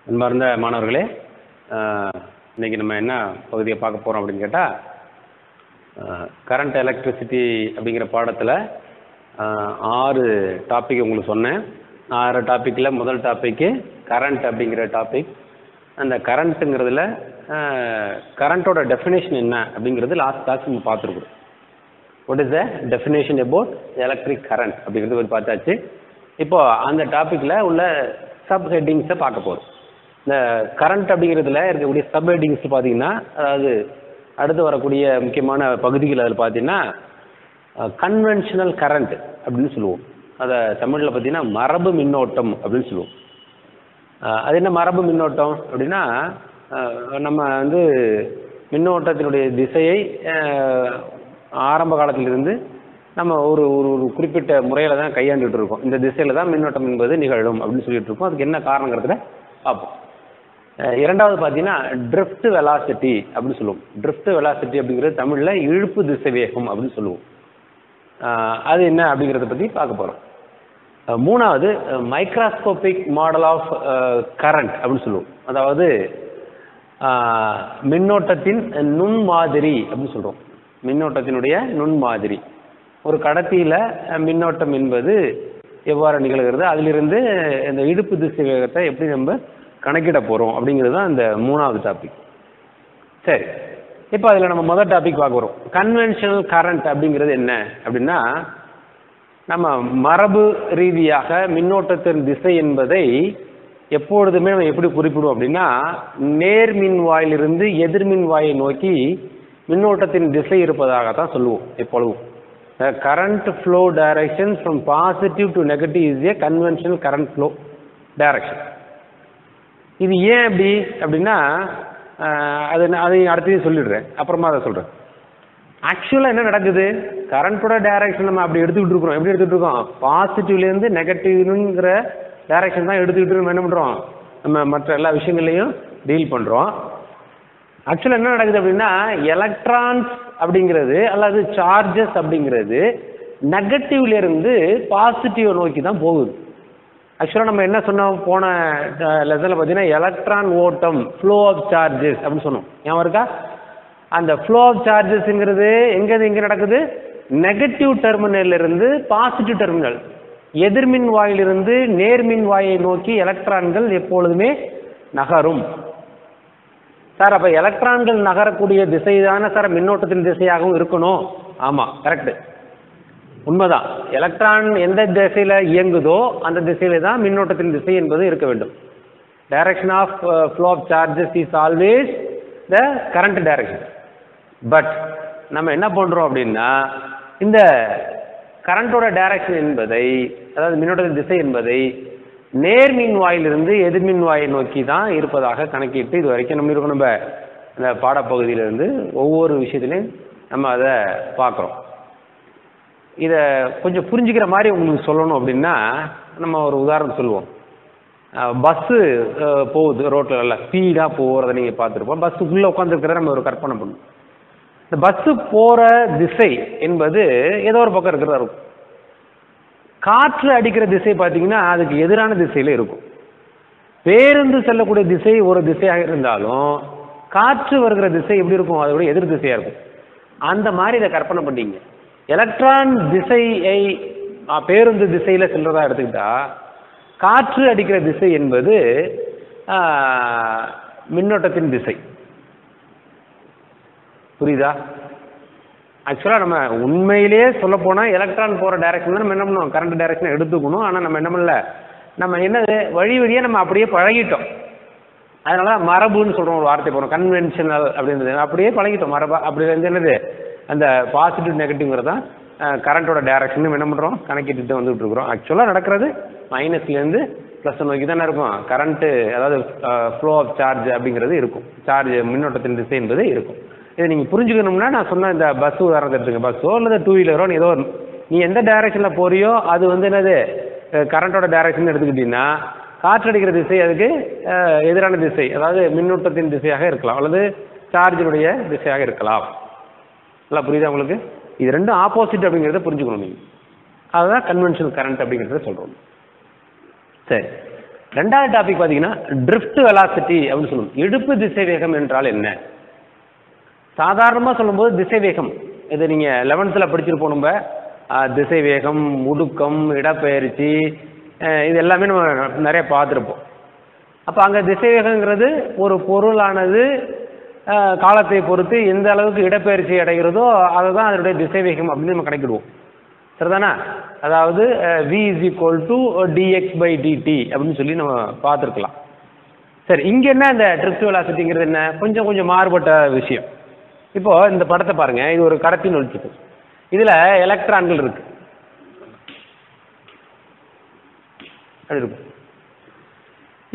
அன்பார்ந்த மாணவர்களே, இன்னைக்கு நம்ம என்ன பகுதியை பார்க்க போகிறோம் அப்படின்னு கேட்டால், கரண்ட் எலக்ட்ரிசிட்டி அப்படிங்கிற பாடத்தில் 6 டாபிக் உங்களுக்கு சொன்னேன். 6 டாப்பிக்கில் முதல் டாப்பிக்கு கரண்ட் அப்படிங்கிற டாபிக். அந்த கரண்ட்டுங்கிறதுல கரண்ட்டோட டெஃபினேஷன் என்ன அப்படிங்கிறது லாஸ்ட் கிளாஸ் நம்ம பார்த்துருக்குறோம். What is the definition about electric current அப்படிங்கிறது ஒரு பார்த்தாச்சு. இப்போ அந்த டாப்பிக்கில் உள்ள சப் ஹெட்டிங்ஸை பார்க்க போகிறோம். இந்த கரண்ட் அப்படிங்கிறதுல இருக்கக்கூடிய சப் ஹெட்டிங்ஸ் பார்த்தீங்கன்னா, அதாவது அடுத்து வரக்கூடிய முக்கியமான பகுதிகள் அதில் பார்த்தீங்கன்னா கன்வென்ஷனல் கரண்ட் அப்படின்னு சொல்லுவோம். அதை தமிழில் பார்த்தீங்கன்னா மரபு மின்னோட்டம் அப்படின்னு சொல்லுவோம். அது என்ன மரபு மின்னோட்டம் அப்படின்னா, நம்ம மின்னோட்டத்தினுடைய திசையை ஆரம்ப காலத்திலிருந்து நம்ம ஒரு ஒரு குறிப்பிட்ட முறையில் தான் கையாண்டுட்டு இருக்கோம். இந்த திசையில் தான் மின்னோட்டம் என்பது நிகழும் அப்படின்னு சொல்லிட்டு இருக்கோம். அதுக்கு என்ன காரணங்கிறதுல பார்ப்போம். இரண்டாவது பார்த்தீங்கன்னா ட்ரிஃப்ட் வெலாசிட்டி அப்படின்னு சொல்லுவோம். ட்ரிஃப்ட் வெலாசிட்டி அப்படிங்கிறது தமிழில் இழுப்பு திசை வேகம் அப்படின்னு சொல்லுவோம். அது என்ன அப்படிங்கிறத பற்றி பார்க்க போகிறோம். மூணாவது மைக்ராஸ்கோபிக் மாடல் ஆஃப் கரண்ட் அப்படின்னு சொல்லுவோம். அதாவது மின்னோட்டத்தின் நுண்மாதிரி அப்படின்னு சொல்கிறோம். மின்னோட்டத்தினுடைய நுண்மாதிரி. ஒரு கடத்தியில் மின்னோட்டம் என்பது எவ்வாறு நிகழ்கிறது, அதிலிருந்து இந்த இழுப்பு திசை வேகத்தை எப்படி நம்ம கணக்கிட போகிறோம் அப்படிங்கிறது தான் இந்த மூணாவது டாபிக். சரி, இப்போ அதில் நம்ம முதல் டாபிக் பார்க்க போகிறோம். கன்வென்ஷனல் கரண்ட் அப்படிங்கிறது என்ன அப்படின்னா, நம்ம மரபு ரீதியாக மின்னோட்டத்தின் திசை என்பதை எப்பொழுதுமே நம்ம எப்படி குறிப்பிடுவோம் அப்படின்னா, நேர்மின் வாயிலிருந்து எதிர்மின் வாயை நோக்கி மின்னோட்டத்தின் திசை இருப்பதாகத்தான் சொல்லுவோம். எப்பொழுதும் current flow direction from positive to negative is a conventional current flow direction. இது ஏன் அப்படி அப்படின்னா, அதை அடுத்தது சொல்லிடுறேன், அப்புறமா அதை சொல்கிறேன். ஆக்சுவலாக என்ன நடக்குது, கரண்ட்டோட டைரக்ஷன் நம்ம அப்படி எடுத்துக்கிட்டு இருக்கிறோம். எப்படி எடுத்துகிட்டு இருக்கோம், பாசிட்டிவ்லேருந்து நெகட்டிவ்ங்கிற டைரக்ஷன் தான் எடுத்துக்கிட்டு நம்ம என்ன பண்ணுறோம், நம்ம மற்ற எல்லா விஷயங்கள்லையும் டீல் பண்ணுறோம். ஆக்சுவலாக என்ன நடக்குது அப்படின்னா, எலக்ட்ரான்ஸ் அப்படிங்கிறது அல்லது சார்ஜஸ் அப்படிங்கிறது நெகட்டிவ்லேருந்து பாசிட்டிவ் நோக்கி தான் போகுது. ஆக்சுவலாக நம்ம என்ன சொன்னோம் போன லெசனில் பார்த்தீங்கன்னா, எலக்ட்ரான் ஓட்டம், ஃப்ளோ ஆஃப் சார்ஜஸ் அப்படின்னு சொன்னோம். ஏன் இருக்கா, அந்த ஃப்ளோ ஆஃப் சார்ஜஸ்ங்கிறது எங்கே நடக்குது, நெகட்டிவ் டெர்மினலிருந்து பாசிட்டிவ் டெர்மினல், எதிர்மின் வாயிலிருந்து நேர்மின் வாயை நோக்கி எலக்ட்ரான்கள் எப்பொழுதுமே நகரும். சார், அப்போ எலக்ட்ரான்கள் நகரக்கூடிய திசை தானே சார் மின்னோட்டத்தின் திசையாகவும் இருக்கணும்? ஆமாம், கரெக்டு, உண்மைதான். எலக்ட்ரான் எந்த திசையில் இயங்குதோ அந்த திசையில தான் மின்னோட்டத்தின் திசை என்பது இருக்க வேண்டும். Direction of flow of charges is always the current direction. But நம்ம என்ன பண்ணுறோம் அப்படின்னா, இந்த கரண்டோட டைரக்ஷன் என்பதை, அதாவது மின்னோட்டத்தின் திசை என்பதை நேர்மின் வாயிலிருந்து எதிர்மின் வாயை நோக்கி தான் இருப்பதாக கணக்கிட்டு இது வரைக்கும் நம்ம இருக்கணும். நம்ம இந்த பாடப்பகுதியிலிருந்து ஒவ்வொரு விஷயத்துலையும் நம்ம அதை பார்க்குறோம். இதை கொஞ்சம் புரிஞ்சுக்கிற மாதிரி உங்களுக்கு சொல்லணும் அப்படின்னா, நம்ம ஒரு உதாரணம் சொல்லுவோம். பஸ்ஸு போகுது ரோட்டில், நல்லா ஸ்பீடாக போகிறத நீங்கள் பார்த்துருப்போம். பஸ்ஸுக்குள்ளே உட்காந்துருக்கிறத நம்ம ஒரு கற்பனை பண்ணுவோம். இந்த பஸ்ஸு போகிற திசை என்பது ஏதோ ஒரு பக்கம் இருக்கிறதா இருக்கும். காற்று அடிக்கிற திசை பார்த்தீங்கன்னா அதுக்கு எதிரான திசையில் இருக்கும். பேருந்து செல்லக்கூடிய திசை ஒரு திசையாக இருந்தாலும் காற்று வருகிற திசை எப்படி இருக்கும், அதோட எதிர் திசையாக இருக்கும். அந்த மாதிரி இதை கற்பனை பண்ணிங்க. எலக்ட்ரான் திசையை பேருந்து திசையில் செல்றதா எடுத்துக்கிட்டா, காற்று அடிக்கிற திசை என்பது மின்னோட்டத்தின் திசை. புரியுதா? ஆக்சுவலாக நம்ம உண்மையிலேயே சொல்ல போனால் எலக்ட்ரான் போகிற டைரக்ஷன் தான் நம்ம என்ன பண்ணுவோம், கரண்ட் டைரக்ஷனை எடுத்துக்கணும். ஆனால் நம்ம என்ன பண்ணல, நம்ம என்னது வழியாக நம்ம அப்படியே பழகிட்டோம். அதனால தான் மரபுன்னு சொல்கிறோம், ஒரு வார்த்தை போகிறோம், கன்வென்ஷனல் அப்படின்றது அப்படியே பழகிட்டோம். மரபா அப்படி இருந்து என்னது, அந்த பாசிட்டிவ் நெகட்டிவ்ங்கிறது தான் கரண்ட்டோட டைரக்ஷன் நம்ம என்ன பண்ணுறோம், கணக்கிட்டு வந்துட்டு இருக்கிறோம். ஆக்சுவலாக நடக்கிறது மைனஸ்லேருந்து ப்ளஸ் நோக்கி தானே இருக்கும் கரண்ட்டு, அதாவது ஃப்ளோ ஆஃப் சார்ஜ் அப்படிங்கிறது இருக்கும். சார்ஜ் மின்னோட்டத்தின் திசை என்பது இருக்கும். இதை நீங்கள் புரிஞ்சுக்கணும்னா நான் சொன்ன இந்த பஸ் உதாரணத்தை எடுத்துங்க. பஸ்ஸோ அல்லது 2 வீலரோ ஏதோ நீ எந்த டைரக்ஷனில் போறியோ அது என்னது கரண்ட்டோட டைரக்ஷன் எடுத்துக்கிட்டீங்கன்னா, காற்றடிக்கிற திசை அதுக்கு எதிரான திசை, அதாவது மின்னோட்டத்தின் திசையாக இருக்கலாம் அல்லது சார்ஜினுடைய திசையாக இருக்கலாம். நல்லா புரியுதா உங்களுக்கு? இது ரெண்டும் ஆப்போசிட் அப்படிங்கிறத புரிஞ்சுக்கணும் நீங்கள். அதுதான் கன்வென்ஷனல் கரண்ட் அப்படிங்கிறத சொல்கிறோம். சரி, ரெண்டாவது டாபிக் பார்த்தீங்கன்னா ட்ரிஃப்ட் வெலாசிட்டி அப்படின்னு சொல்லுவோம். இடுப்பு திசை வேகம் என்றால் என்ன? சாதாரணமாக சொல்லும்போது திசை வேகம், இது நீங்கள் 11th படிச்சிருப்போம். நம்ம திசை வேகம், முடுக்கம், இடப்பெயர்ச்சி, இது எல்லாமே நம்ம நிறைய பார்த்துருப்போம். அப்போ அங்கே திசை வேகங்கிறது ஒரு பொருளானது காலத்தை பொறுத்து எந்த அளவுக்கு இடப்பெயர்ச்சி அடைகிறதோ அதை தான் அதனுடைய திசை வேகம் அப்படின்னு நம்ம கணக்கிடுவோம். சரிதானா? அதாவது v = dx/dt அப்படின்னு சொல்லி நம்ம பார்த்துருக்கலாம். சரி, இங்கே என்ன இந்த ட்ரிஃப்ட் வெலாசிட்டிங்கிறது என்ன? கொஞ்சம் மாறுபட்ட விஷயம். இப்போ இந்த படத்தை பாருங்க. இது ஒரு கடத்தின்னு வச்சுக்கோ. இதுல எலக்ட்ரான்கள் இருக்கு.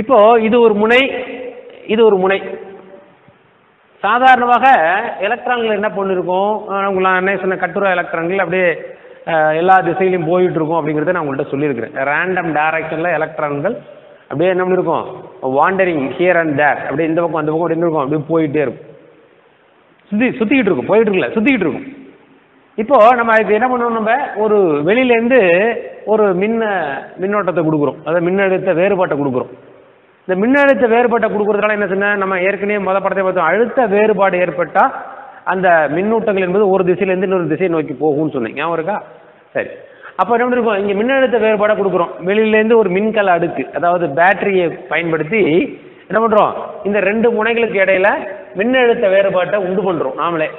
இப்போ இது ஒரு முனை, இது ஒரு முனை. சாதாரணமாக எலக்ட்ரான்கள் என்ன பண்ணிருக்கோம்? நான் என்ன சொன்ன, கட்டுரை எலக்ட்ரான்கள் அப்படியே எல்லா திசையிலையும் போயிட்டு இருக்கும் அப்படிங்கிறத நான் உங்கள்கிட்ட சொல்லியிருக்கிறேன். ரேண்டம் டைரக்ஷன்ல எலக்ட்ரான்கள் அப்படியே என்ன பண்ணிருக்கோம், வாண்டரிங் ஹியர் அண்ட் தேர், அப்படியே இந்த பக்கம் அந்த பக்கம் அப்படி இருக்கும், அப்படியே போயிட்டே இருக்கும், சுத்திக்கிட்டு இருக்கும், போயிட்டு இருக்குல்ல, சுத்திக்கிட்டு இருக்கும். இப்போ நம்ம அதுக்கு என்ன பண்ணுவோம், நம்ம ஒரு வெளியிலேருந்து ஒரு மின்னோட்டத்தை கொடுக்குறோம், அதாவது மின்னழுத்த வேறுபாட்டை கொடுக்குறோம். இந்த மின்னழுத்த வேறுபாட்டை கொடுக்குறதுனால என்ன சொன்ன, நம்ம ஏற்கனவே படத்தை பார்த்தோம், அழுத்த வேறுபாடு ஏற்பட்டால் அந்த மின்னூட்டங்கள் என்பது ஒரு திசையிலேருந்து இன்னொரு திசையை நோக்கி போகும்னு சொன்னேன், ஞாபகம் இருக்கா? சரி, அப்போ என்ன இருக்கும், இங்கே மின்னழுத்த வேறுபாடை கொடுக்குறோம். வெளியிலேருந்து ஒரு மின்கல அடுக்கு, அதாவது பேட்டரியை பயன்படுத்தி என்ன பண்ணுறோம், இந்த ரெண்டு முனைகளுக்கு இடையில மின்னழுத்த வேறுபாட்டை உண்டு பண்ணுறோம் நாமளே.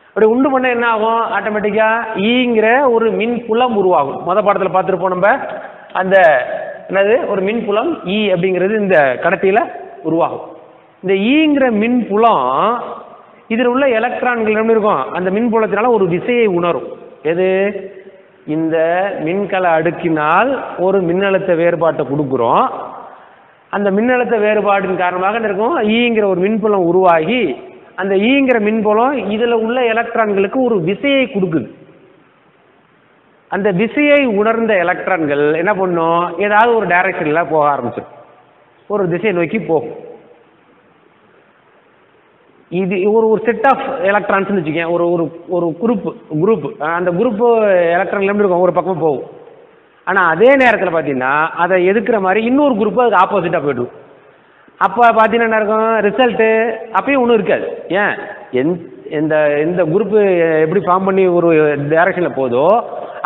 அப்படி உண்டு பண்ண என்ன ஆகும், ஆட்டோமேட்டிக்காக ஈங்கிற ஒரு மின் புலம் உருவாகும். பாடத்தில் பார்த்துருப்போம் நம்ம, அந்த என்னது ஒரு மின் புலம் ஈ அப்படிங்கிறது இந்த கடத்தியில் உருவாகும். இந்த ஈங்கிற மின் புலம் இதில் உள்ள எலக்ட்ரான்கள் என்ன இருக்கும், அந்த மின் புலத்தினால ஒரு விசையை உணரும். எது, இந்த மின்கல அடுக்கினால் ஒரு மின்னழுத்த வேறுபாட்டை கொடுக்குறோம். அந்த மின்னழுத்த வேறுபாட்டின் காரணமாக என்ன இருக்கும், ஈங்கிற ஒரு மின்புலம் உருவாகி அந்த ஈங்கிற மின்புலம் இதில் உள்ள எலக்ட்ரான்களுக்கு ஒரு விசையை கொடுக்குது. அந்த விசையை உணர்ந்த எலக்ட்ரான்கள் என்ன பண்ணும், ஏதாவது ஒரு டைரக்ஷனில் போக ஆரம்பிச்சிடும், ஒரு திசையை நோக்கி போகும். இது ஒரு செட் ஆஃப் எலக்ட்ரான்ஸ்னு வச்சுக்கேன், ஒரு ஒரு ஒரு குரூப் அந்த குரூப்பு எலக்ட்ரான் எப்படி இருக்கும், ஒரு பக்கம் போகும். ஆனால் அதே நேரத்தில் பார்த்தீங்கன்னா அதை எதுக்குற மாதிரி இன்னொரு குரூப்பு அதுக்கு ஆப்போசிட்டாக போய்டும். அப்போ பார்த்தீங்கன்னா என்ன இருக்கும், ரிசல்ட்டு அப்பயும் ஒன்றும் இருக்காது. ஏன், இந்த குரூப்பு எப்படி ஃபார்ம் பண்ணி ஒரு டைரக்ஷனில் போதோ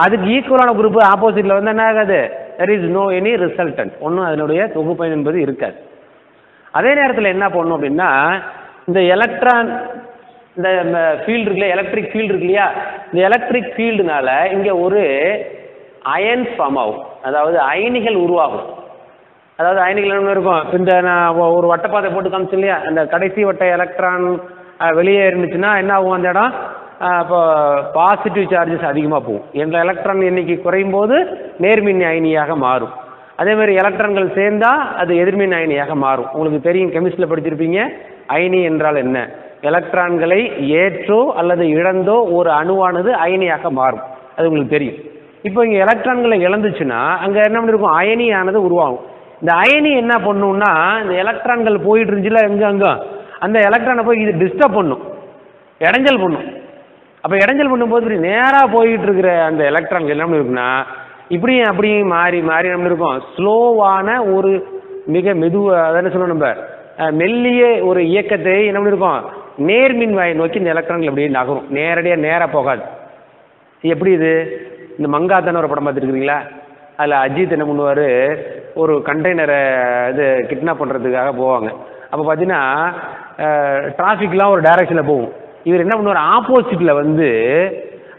அதுக்கு ஈக்குவலான குரூப்பு ஆப்போசிட்டில் வந்து என்ன ஆகாது, there is no any resultant, ஒன்றும் அதனுடைய தொகுப்பயன் என்பது இருக்காது. அதே நேரத்தில் என்ன பண்ணணும் அப்படின்னா, இந்த எலக்ட்ரான் இந்த ஃபீல்டு இருக்குல்ல, எலக்ட்ரிக் ஃபீல்டு இருக்கு இல்லையா, இந்த எலக்ட்ரிக் ஃபீல்டுனால இங்கே ஒரு அயன்ஸ் ஃபார்ம் ஆகும், அதாவது அயனிகள் உருவாகும். அதாவது அயனிகள் என்ன இருக்கும், இந்த நான் ஒரு வட்டப்பாதை போட்டு காமிச்சு இல்லையா, அந்த கடைசி வட்ட எலக்ட்ரான் வெளியே இருந்துச்சுன்னா என்ன ஆகும், அந்த இடம் இப்போ பாசிட்டிவ் சார்ஜஸ் அதிகமாக போகும். எந்த எலக்ட்ரான் எண்ணிக்கை குறையும் போது நேர்மின் அயனியாக மாறும். அதே மாதிரி எலக்ட்ரான்கள் சேர்ந்தால் அது எதிர்மின் அயனியாக மாறும். உங்களுக்கு தெரியும், கெமிஸ்ட்ரியில் படிச்சிருப்பீங்க, அயனி என்றால் என்ன. எலக்ட்ரான்களை ஏற்றோ அல்லது இழந்தோ ஒரு அணுவானது அயனியாக மாறும், அது உங்களுக்கு தெரியும். இப்போ இங்கே எலக்ட்ரான்களை இழந்துச்சுன்னா அங்கே என்ன பண்ணிருக்கும், அயனியானது உருவாகும். இந்த அயனி என்ன பண்ணும்னா, இந்த எலக்ட்ரான்கள் போயிட்டு இருந்துச்சுல அங்கே அந்த எலக்ட்ரானை போய் இது டிஸ்டர்ப் பண்ணும், இடைஞ்சல் பண்ணும். அப்போ இடைஞ்சல் பண்ணும்போது இப்படி நேராக போயிட்டு இருக்கிற அந்த எலக்ட்ரான்கள் என்ன பண்ணிருக்குன்னா இப்படியும் அப்படியும் மாறி என்ன இருக்கும், ஸ்லோவான ஒரு மிக மெதுவாக அதான சொல்லணும் நம்ம மெல்லிய ஒரு இயக்கத்தை என்ன பண்ணிருக்கோம், நேர்மின் வாயை நோக்கி இந்த எலக்ட்ரான்கள் அப்படியே நகரும், நேராக போகாது. எப்படி இது, இந்த மங்காத்தான ஒரு படம் பார்த்துருக்குறீங்களா, அதில் அஜித் என்ன பண்ணுவார், ஒரு கண்டெய்னரை இது கிட்னாப் பண்ணுறதுக்காக போவாங்க. அப்போ பார்த்தீங்கன்னா டிராஃபிக்லாம் ஒரு டைரக்ஷனில் போகும், இவர் என்ன பண்ணுவார், ஆப்போசிட்டில் வந்து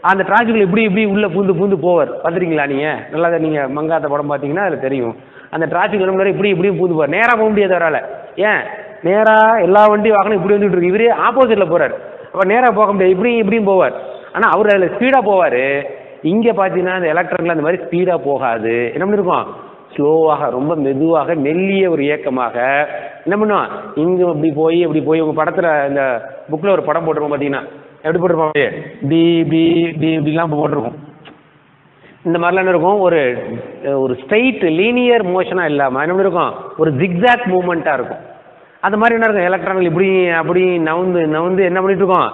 அந்த டிராஃபிக்கில் இப்படி உள்ளே பூந்து போவார். பார்த்துருக்கீங்களா நீங்கள், நல்லா நீங்கள் மங்காத்த படம் பார்த்தீங்கன்னா அதில் தெரியும். அந்த டிராஃபிக் என்ன பண்ணுவார், இப்படியும் பூந்து போவார், நேராக போக முடியாது அவரால். ஏன், நேராக எல்லா வண்டி வாகனம் இப்படி வந்துட்டு இருக்கு, இவரே ஆப்போசிட்டில் போகிறார், அப்போ நேராக போக முடியாது, இப்படியும் போவார். ஆனால் அவர் அதில் ஸ்பீடாக போவார். இங்கே பார்த்தீங்கன்னா அந்த எலக்ட்ரான்கள் அந்த மாதிரி ஸ்பீடாக போகாது, என்ன பண்ணிருக்கோம், ஸ்லோவாக ரொம்ப மெதுவாக மெல்லிய ஒரு இயக்கமாக என்ன பண்ணுவோம், இங்கே இப்படி போய் உங்கள் படத்தில் இந்த புக்கில் ஒரு படம் போட்டிருக்கோம் பார்த்தீங்கன்னா எப்படி போட்டிருப்போம், இப்படிலாம் போட்டிருக்கோம். இந்த மாதிரிலாம் என்ன இருக்கும், ஒரு ஸ்ட்ரெயிட் லீனியர் மோஷனாக இல்லாமல் என்ன இருக்கும், ஒரு ஜிக்ஸாக் மூமெண்ட்டாக இருக்கும். அந்த மாதிரி என்ன இருக்கும், எலக்ட்ரான்கள் அப்படி நவுந்து என்ன பண்ணிட்டு இருக்கோம்,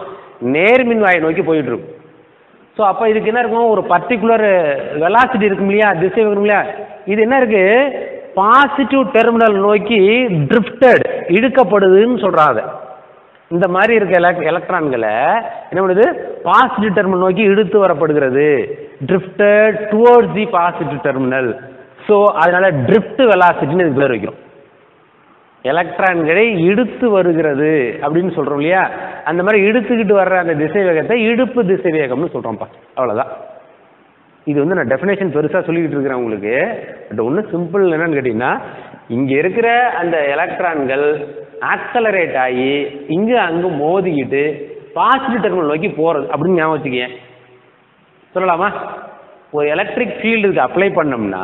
நேர்மின் வாயை நோக்கி போயிட்டு இருக்கும். ஸோ அப்போ இதுக்கு என்ன இருக்கும், ஒரு பர்டிகுலர் வெலாசிட்டி இருக்கும் இல்லையா, திசை இருக்கும் இல்லையா, இது என்ன இருக்கு, பாசிட்டிவ் டெர்மினல் நோக்கி ட்ரிஃப்டட் இழுக்கப்படுதுன்னு சொல்றாங்க. இந்த மாதிரி இருக்க எலக்ட்ரான்களை என்ன பண்ணுது, பாசிட்டிவ் டெர்மினல் நோக்கி இழுத்து வரப்படுகிறது, drifted towards the positive terminal. So அதனால ட்ரிஃப்ட் வெலாசிட்டின்னு இதுக்கு பேர் வைக்கிறோம். எலக்ட்ரான்களை இழுத்து வருகிறது அப்படின்னு சொல்றோம் இல்லையா, அந்த மாதிரி இழுத்துக்கிட்டு வர்ற அந்த திசை வேகத்தை இழுப்பு திசை வேகம்னு சொல்றோம்ப்பா. அவ்வளவுதான். இது வந்து நான் டெஃபினேஷன் பெருசா சொல்லிக்கிட்டு இருக்கிறேன் உங்களுக்கு. பட் ஒன்றும் சிம்பிள் என்னன்னு கேட்டீங்கன்னா, இங்க இருக்கிற அந்த எலக்ட்ரான்கள் ஆக்சலரேட் ஆகி இங்கு அங்கு மோதிக்கிட்டு பாசிட்டிவ் டெர்மினல் நோக்கி போறது அப்படின்னு ஞாபகம் வச்சுக்கீங்க. சொல்லலாமா? ஒரு எலக்ட்ரிக் ஃபீல்டுக்கு அப்ளை பண்ணோம்னா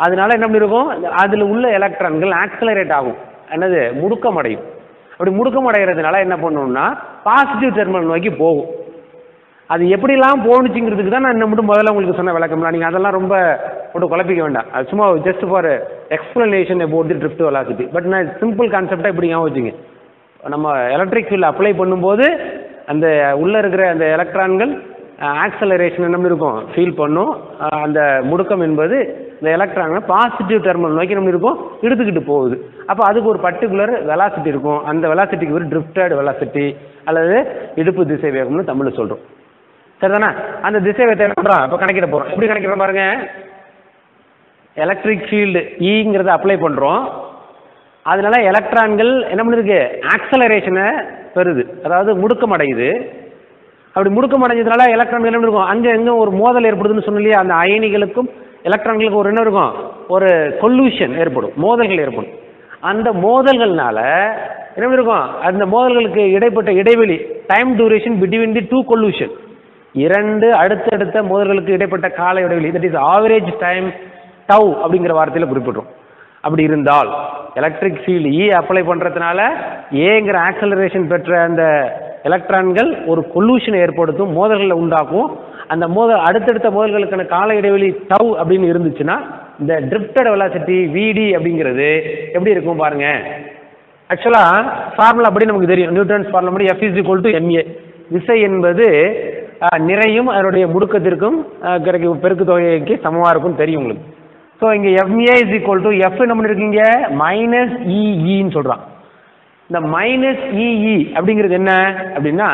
அதனால என்ன பண்ணிருக்கும், அதுல உள்ள எலக்ட்ரான்கள் ஆக்சலரேட் ஆகும், என்னது முடுக்கம் அடையும். அப்படி முடுக்கம் அடைகிறதுனால என்ன பண்ணணும்னா பாசிட்டிவ் டெர்மினல் நோக்கி போகும். அது எப்படிலாம் போணுச்சுங்கிறதுக்கு தான் நான் இன்னும் மட்டும் முதல்ல உங்களுக்கு சொன்ன விளக்கம்லாம். நீங்கள் அதெல்லாம் ரொம்ப போட்டு குழப்பிக்க வேண்டாம். அது சும்மா just for explanation about the drift velocity. But நான் சிம்பிள் கான்செப்டாக இப்படி ஞாபகம் வச்சுங்க. நம்ம எலக்ட்ரிக் ஃபீல்டு அப்ளை பண்ணும்போது அந்த உள்ளே இருக்கிற அந்த எலக்ட்ரான்கள் ஆக்சலரேஷன் என்ன இருக்கும், ஃபீல் பண்ணும். அந்த முடுக்கம் என்பது இந்த எலக்ட்ரானை பாசிட்டிவ் டெர்மினல் நோக்கி நம்ம இருக்கும் எடுத்துக்கிட்டு போகுது. அப்போ அதுக்கு ஒரு பர்டிகுலர் வெலாசிட்டி இருக்கும். அந்த வெலாசிட்டிக்கு ஒரு ட்ரிஃப்டட் வெலாசிட்டி அல்லது இடுப்பு திசை வேகம்னு தமிழில் சொல்கிறோம். சரிதானே? அந்த திசை வேகத்தை என்ன பண்ணுறோம் இப்போ கணக்கிட போகிறோம். எப்படி கணக்கிட பாருங்க. எலக்ட்ரிக் ஃபீல்டு ஈங்கிறத அப்ளை பண்ணுறோம். அதனால எலக்ட்ரான்கள் என்ன பண்ணுது, ஆக்சலரேஷனை பெறுது, அதாவது முடுக்கம் அடையுது. அப்படி முடுக்கம் அடைஞ்சதுனால எலக்ட்ரான்கள் என்ன இருக்கும், அங்கே எங்கே ஒரு மோதல் ஏற்படுதுன்னு சொன்னலையே, அந்த அயனிகளுக்கும் எலக்ட்ரான்களுக்கும் ஒரு என்ன இருக்கும், ஒரு கொல்யூஷன் ஏற்படும், மோதல்கள் ஏற்படும். அந்த மோதல்கள்னால என்ன இருக்கும், அந்த மோதல்களுக்கு இடைப்பட்ட இடைவெளி time duration between the two collision, இரண்டு அடுத்தடுத்த மோதல்களுக்கு இடைப்பட்ட கால இடைவெளி, that is average time tau அப்படிங்கிற வார்த்தையில் குறிப்பிடுறோம். அப்படி இருந்தால் எலக்ட்ரிக் ஃபீல்டு இ அப்ளை பண்றதுனால ஏங்கிற ஆக்சலரேஷன் பெற்ற அந்த எலக்ட்ரான்கள் ஒரு கொல்யூஷனை ஏற்படுத்தும், மோதல்களை உண்டாக்கும். அந்த அடுத்தடுத்த மோதல்களுக்கான கால இடைவெளி டவ் அப்படின்னு இருந்துச்சுன்னா இந்த ட்ரிஃப்டட் வெலாசிட்டி விடி அப்படிங்கிறது எப்படி இருக்கும் பாருங்க. ஆக்சுவலா ஃபார்முலா அப்படி நமக்கு தெரியும், நியூட்டன்ஸ் ஃபார்முலா படி F = ma. விசை என்பது நிறையும் அதனுடைய முடுக்கத்திற்கும் கிடைக்கும் பெருக்கு தொகைக்கு சமமாக இருக்கும் தெரியும் உங்களுக்கு. ஸோ இங்கே FA = F என்ன பண்ணிருக்கீங்க, -EEன்னு சொல்றான். இந்த -EE அப்படிங்கிறது என்ன அப்படின்னா,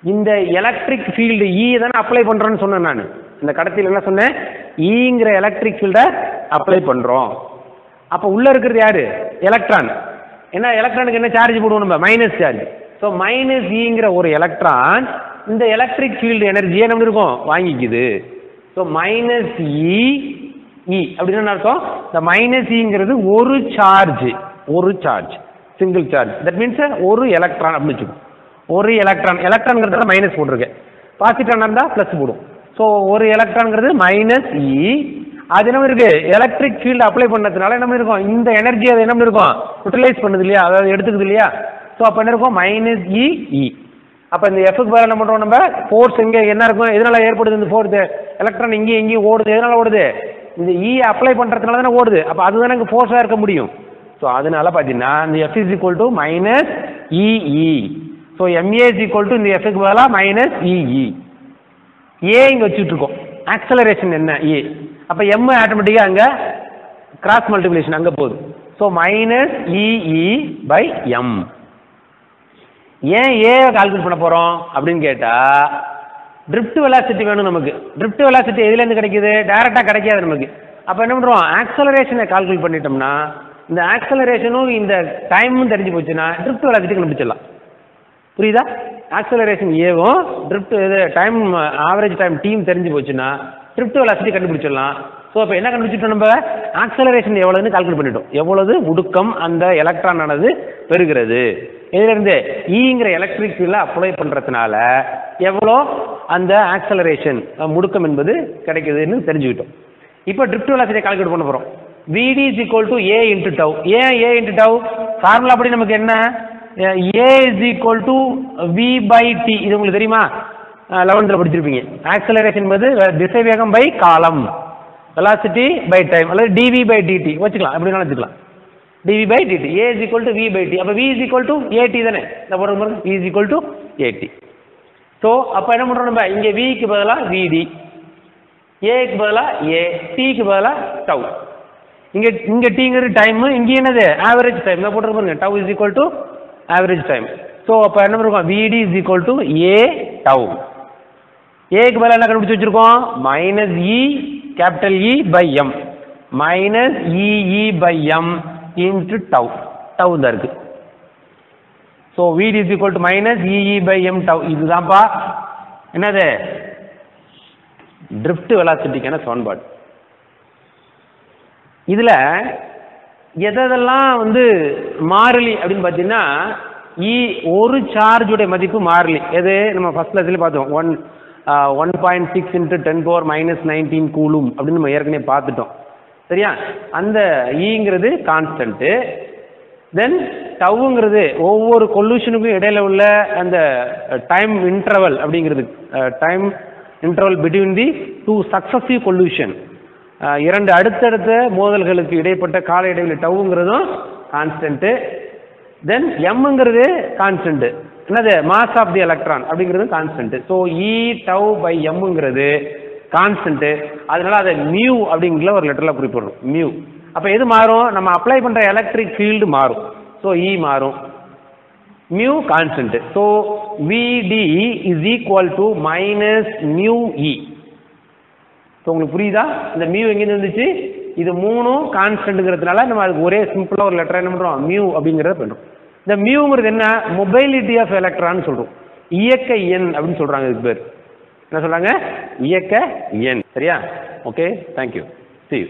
இந்த எலக்ட்ரிக் ஃபீல்டு இ தானே அப்ளை பண்றோன்னு சொன்னேன் நான். இந்த கடத்தியில் என்ன சொன்னேன், ஈங்கிற எலக்ட்ரிக் ஃபீல்டை அப்ளை பண்றோம். அப்போ உள்ள இருக்கிறது யாரு, எலக்ட்ரான். ஏன்னா எலக்ட்ரானுக்கு என்ன சார்ஜ் போடுவோம் நம்ம, மைனஸ் சார்ஜ். ஸோ -ஈங்கிற ஒரு எலக்ட்ரான் இந்த எலக்ட்ரிக் ஃபீல்டு எனர்ஜியை நம்ம இருக்கும் வாங்கிக்குது. ஸோ -E அப்படின்னு அர்த்தம். இந்த -ஈங்கிறது ஒரு charge single charge. That means ஒரு எலக்ட்ரான் அப்படின்னு வச்சுக்கோம். ஒரு எலக்ட்ரான்ங்கிறத மைனஸ் போட்டிருக்கேன், பாசிட்டிவ் இருந்தால் பிளஸ் போடும். ஸோ ஒரு எலக்ட்ரான்ங்கிறது -E. அது என்ன இருக்கு, எலக்ட்ரிக் ஃபீல்டு அப்ளை பண்ணதுனால என்ன இருக்கும், இந்த எனர்ஜி அது என்ன இருக்கும் யூட்டிலைஸ் பண்ணுது இல்லையா, அதாவது எடுத்துக்குது இல்லையா. ஸோ அப்போ என்ன இருக்கும், -EE. அப்போ இந்த எஃப்க்கு பதிலாக என்ன பண்ணுறோம் நம்ம, ஃபோர்ஸ் எங்கே என்ன இருக்கும், எதனால ஏற்படுது இந்த ஃபோர்ஸ், எலக்ட்ரான் இங்கேயும் ஓடுது, எதனால ஓடுது, இந்த இ அப்ளை பண்ணுறதுனால தானே ஓடுது. அப்போ அதுதானே இங்கே ஃபோர்ஸாக இருக்க முடியும். ஸோ அதனால பார்த்தீங்கன்னா இந்த F = -EE. ஸோ MA = இந்த எஃப்க்கு பதிலாக -EE. ஏ இங்கே வச்சுட்டு இருக்கோம், ஆக்சலரேஷன் என்ன ஏ. அப்போ எம் ஆட்டோமேட்டிக்காக அங்கே கிராஸ் மல்டிபிளேஷன் அங்கே போகுது. So -EE/m. ஏன் ஏ கால்குலேட் பண்ண போகிறோம் அப்படின்னு கேட்டால், ட்ரிஃப்ட் வெலாசிட்டி வேணும் நமக்கு. ட்ரிஃப்ட் வெலாசிட்டி எதுலேருந்து கிடைக்குது, டைரெக்டாக கிடைக்காது நமக்கு. அப்போ என்ன பண்ணுறோம், ஆக்சலரேஷனை கால்குலேட் பண்ணிட்டோம்னா இந்த ஆக்சலரேஷனும் இந்த டைமும் தெரிஞ்சு போச்சுன்னா ட்ரிஃப்ட் வெலாசிட்டி கண்டுபிடிச்சிடலாம். புரியுதா? ஆக்சலரேஷன் ஏவும் ட்ரிஃப்ட் இது டைம் ஆவரேஜ் டைம் டீம் தெரிஞ்சு போச்சுன்னா ட்ரிஃப்ட் வெலாசிட்டி கண்டுபிடிச்சிடலாம். ஸோ இப்போ என்ன கண்டுபிடிச்சிட்டோம், நம்ம ஆக்சலரேஷன் எவ்வளோன்னு கால்குலேட் பண்ணிட்டோம், எவ்வளவு முடுக்கம் அந்த எலக்ட்ரான் ஆனது பெறுகிறது. இதிலிருந்து ஈங்கிற எலக்ட்ரிக் ஃபீல்டை அப்ளை பண்ணுறதுனால எவ்வளோ அந்த ஆக்சலரேஷன் முடுக்கம் என்பது கிடைக்குதுன்னு தெரிஞ்சுக்கிட்டோம். இப்போ ட்ரிஃப்ட் வெலாசிட்டியை கால்குலேட் பண்ண போகிறோம். VD = A × τ. ஏன் A × τ? ஃபார்முலா அப்படி நமக்கு என்ன, A = V/T. இது உங்களுக்கு தெரியுமா, 11th படிச்சிருப்பீங்க. ஆக்சலரேஷன் என்பது திசை வேகம் பை காலம், வெலாசிட்டி பை டைம், அல்லது dV/dt வச்சுக்கலாம், எப்படினாலும் வச்சுக்கலாம். dV/dt. A = V/T. அப்போ V = AT தானே, இந்த போடுறது V = AT. ஸோ அப்போ என்ன பண்ணுறோம் நம்ம, இங்கே Vக்கு பதிலாக VD, ஏக்கு பதிலாக A, Tக்கு பதிலாக τ. இங்க டீங்கிறது டைம், இங்க என்னது ஆவரேஜ் டைம் தான் போட்டு பாருங்க. Tau is equal to average time. So அப்போ என்ன இருக்கும், VD is equal to A tau. ஏக்கு பதிலாக என்ன கண்டுபிடிச்சு வச்சிருக்கோம், minus E capital E by M minus E E by M into tau. Tau தான் இருக்கு. So VD is equal to minus E E by M tau. இதுதான்ப்பா என்னது ட்ரிஃப்ட் வெலாசிட்டிக்கான சமன்பாடு. இதுல எதெல்லாம் வந்து மாறிலி அப்படின்னு பார்த்தீங்கன்னா, ஒரு சார்ஜுடைய மதிப்பு மாறிலி. எது நம்ம ஃபர்ஸ்ட் லெசன்ல பார்த்தோம், 1.6 × 10⁻⁻19 கூலும் அப்படின்னு நம்ம ஏற்கனவே பார்த்துட்டோம். சரியா? அந்த ஈங்கிறது கான்ஸ்டன்ட்டு. தென் டவுங்கிறது ஒவ்வொரு கொல்யூஷனுக்கும் இடையில உள்ள அந்த டைம் இன்டர்வல் அப்படிங்கிறது, time interval between the two successive collision, இரண்டு அடுத்தடுத்த மோதல்களுக்கு இடைப்பட்ட கால இடைவெளி டவுங்கிறதும் கான்ஸ்டன்ட்டு. தென் எம்ங்கிறது கான்ஸ்டன்ட், என்னது மாஸ் ஆஃப் தி எலக்ட்ரான் அப்படிங்கிறது constant. So E tau by எம்ங்கிறது கான்ஸ்டன்ட். அதனால அதை மியூ அப்படிங்கிற ஒரு லெட்டர்ல குறிப்பிடுறோம், மியூ. அப்போ எது மாறும், நம்ம அப்ளை பண்ற எலக்ட்ரிக் ஃபீல்டு மாறும். ஸோ இ மாறும், mu constant. So VD is equal to minus mu E. So உங்களுக்கு புரியுதா, இந்த மியூ எங்கேருந்து வந்துச்சு, இது மூணும் கான்ஸ்டன்ட்ங்கிறதுனால நம்ம அதுக்கு ஒரே சிம்பிளாக ஒரு லெட்டர் என்ன பண்ணுறோம், மியூ அப்படிங்கிறத பண்ணுறோம். இந்த மியூங்கிறது என்ன, மொபைலிட்டி ஆஃப் எலக்ட்ரான்னு சொல்கிறோம், இயக்க எண் அப்படின்னு சொல்கிறாங்க. இதுக்கு பேர் என்ன சொல்கிறாங்க, இயக்க எண். சரியா? Okay, thank you, see you.